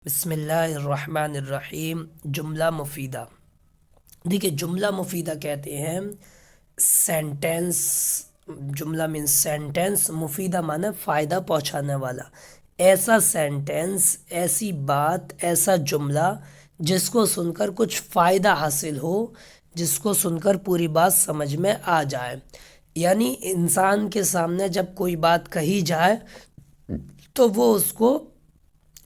بسم اللہ الرحمن الرحیم۔ جملہ مفیدہ، دیکھیے جملہ مفیدہ کہتے ہیں سینٹینس، جملہ مین سینٹینس، مفیدہ معنی فائدہ پہنچانے والا، ایسا سینٹینس، ایسی بات، ایسا جملہ جس کو سن کر کچھ فائدہ حاصل ہو، جس کو سن کر پوری بات سمجھ میں آ جائے۔ یعنی انسان کے سامنے جب کوئی بات کہی جائے تو وہ اس کو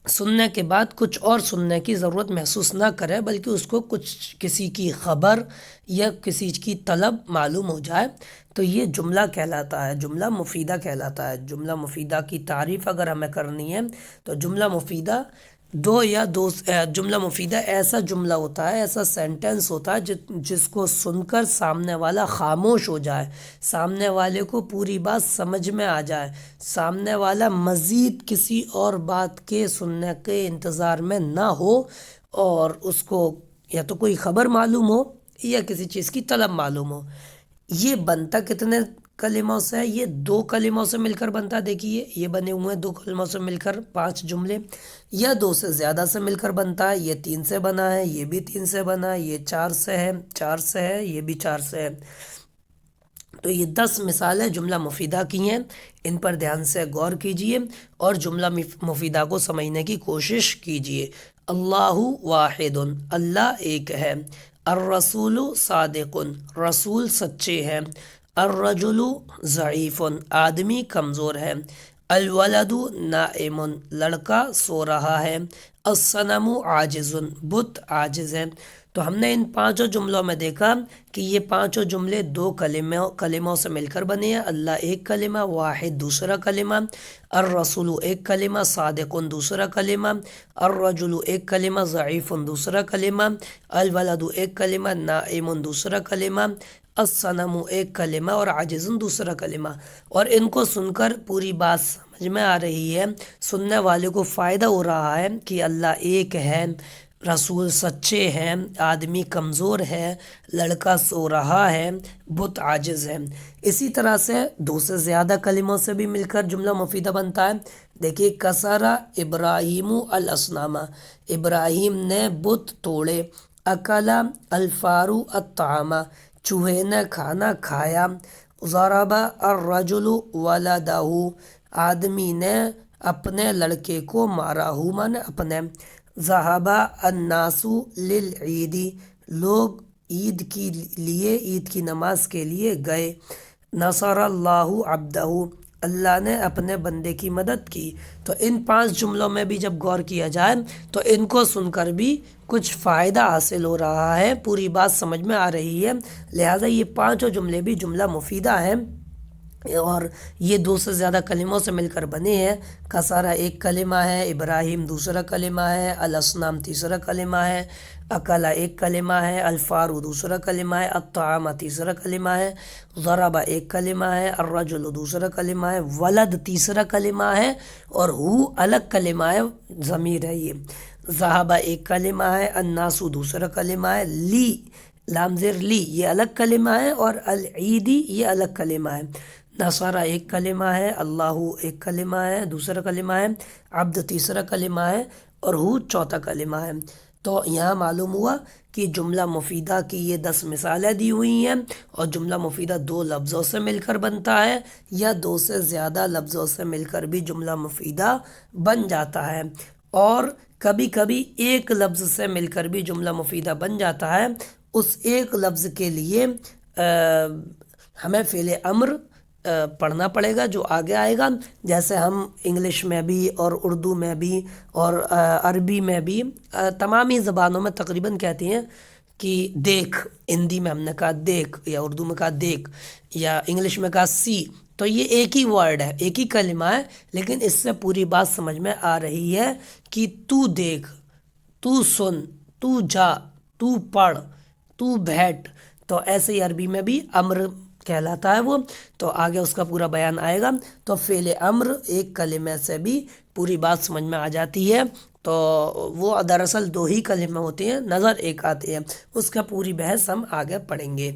سننے کے بعد کچھ اور سننے کی ضرورت محسوس نہ کرے، بلکہ اس کو کچھ کسی کی خبر یا کسی کی طلب معلوم ہو جائے، تو یہ جملہ کہلاتا ہے، جملہ مفیدہ کہلاتا ہے۔ جملہ مفیدہ کی تعریف اگر ہمیں کرنی ہے تو جملہ مفیدہ جملہ مفیدہ ایسا جملہ ہوتا ہے، ایسا سینٹینس ہوتا ہے جس کو سن کر سامنے والا خاموش ہو جائے، سامنے والے کو پوری بات سمجھ میں آ جائے، سامنے والا مزید کسی اور بات کے سننے کے انتظار میں نہ ہو، اور اس کو یا تو کوئی خبر معلوم ہو یا کسی چیز کی طلب معلوم ہو۔ یہ بنتا کتنے کلموں سے ہے؟ یہ 2 کلموں سے مل کر بنتا ہے۔ دیکھیے یہ بنے ہوئے ہیں 2 کلموں سے مل کر 5 جملے، یا 2 سے زیادہ سے مل کر بنتا ہے۔ یہ 3 سے بنا ہے، یہ بھی 3 سے بنا ہے، یہ 4 سے ہے، 4 سے ہے، یہ بھی 4 سے ہے۔ تو یہ 10 مثالیں جملہ مفیدہ کی ہیں، ان پر دھیان سے غور کیجئے اور جملہ مفیدہ کو سمجھنے کی کوشش کیجئے۔ اللہ واحد، اللہ ایک ہے۔ الرسول صادق، رسول سچے ہیں۔ الرجل ضعیف، آدمی کمزور ہے۔ الولد نائم، لڑکا سو رہا ہے۔ الصنم عاجز، بت عاجز ہے۔ تو ہم نے ان 5 جملوں میں دیکھا کہ یہ 5 جملے 2 کلموں سے مل کر بنے ہیں۔ اللہ ایک کلمہ، واحد دوسرا کلمہ، الرسول ایک کلمہ، صادق دوسرا کلمہ، الرجل ایک کلمہ، ضعیف دوسرا کلمہ، الولد ایک کلمہ، نائم دوسرا کلمہ، الصنم ایک کلمہ اور عاجز دوسرا کلمہ۔ اور ان کو سن کر پوری بات سمجھ میں آ رہی ہے، سننے والے کو فائدہ ہو رہا ہے کہ اللہ ایک ہے، رسول سچے ہیں، آدمی کمزور ہے، لڑکا سو رہا ہے، بت عاجز ہے۔ اسی طرح سے 2 سے زیادہ کلموں سے بھی مل کر جملہ مفیدہ بنتا ہے۔ دیکھیے کسرا ابراہیم الاصنام، ابراہیم نے بت توڑے۔ اکلا الفار الطعام، چوہے نے کھانا کھایا۔ ضرب الرجل ولدہ، آدمی نے اپنے لڑکے کو مارا، مانے اپنے۔ ذهب الناس للعید، لوگ عید کے لیے، عید کی نماز کے لیے گئے۔ نصر اللہ عبدہ، اللہ نے اپنے بندے کی مدد کی۔ تو ان 5 جملوں میں بھی جب غور کیا جائے تو ان کو سن کر بھی کچھ فائدہ حاصل ہو رہا ہے، پوری بات سمجھ میں آ رہی ہے، لہٰذا یہ 5 جملے بھی جملہ مفیدہ ہیں، اور یہ 2 سے زیادہ کلموں سے مل کر بنے ہیں۔ کسرا ایک کلمہ ہے، ابراہیم دوسرا کلمہ ہے، الاصنام تیسرا کلمہ ہے، اکلا ایک کلمہ ہے، الفار دوسرا کلمہ ہے، الطعام تیسرا کلمہ ہے، ضرب ایک کلمہ ہے، الرجل دوسرا کلمہ ہے، ولد تیسرا کلمہ ہے، اور ہو الگ کلمہ ہے، ضمیر ہے یہ۔ ذہب ایک کلمہ ہے، الناس دوسرا کلمہ ہے، لی لام زیر لی یہ الگ کلمہ ہے، اور العیدی یہ الگ کلمہ ہے۔ نصارہ ایک کلمہ ہے، اللہ ایک کلمہ ہے، دوسرا کلمہ ہے، عبد تیسرا کلمہ ہے، اور ہو چوتھا کلمہ ہے۔ تو یہاں معلوم ہوا کہ جملہ مفیدہ کی یہ 10 مثالیں دی ہوئی ہیں، اور جملہ مفیدہ 2 لفظوں سے مل کر بنتا ہے، یا 2 سے زیادہ لفظوں سے مل کر بھی جملہ مفیدہ بن جاتا ہے، اور کبھی کبھی ایک لفظ سے مل کر بھی جملہ مفیدہ بن جاتا ہے۔ اس ایک لفظ کے لیے ہمیں فعل امر پڑھنا پڑے گا جو آگے آئے گا، جیسے ہم انگلش میں بھی اور اردو میں بھی اور عربی میں بھی، تمام ہی زبانوں میں تقریباً کہتے ہیں کہ دیکھ، ہندی میں ہم نے کہا دیکھ، یا اردو میں کہا دیکھ، یا انگلش میں کہا سی۔ تو یہ ایک ہی ورڈ ہے، ایک ہی کلمہ ہے، لیکن اس سے پوری بات سمجھ میں آ رہی ہے کہ تو دیکھ، تو سن، تو جا، تو پڑھ، تو بیٹھ۔ تو ایسے ہی عربی میں بھی امر کہلاتا ہے وہ، تو آگے اس کا پورا بیان آئے گا۔ تو فعل امر ایک کلمے سے بھی پوری بات سمجھ میں آ جاتی ہے، تو وہ دراصل 2 ہی کلمے ہوتے ہیں، نظر ایک آتے ہیں، اس کا پوری بحث ہم آگے پڑھیں گے۔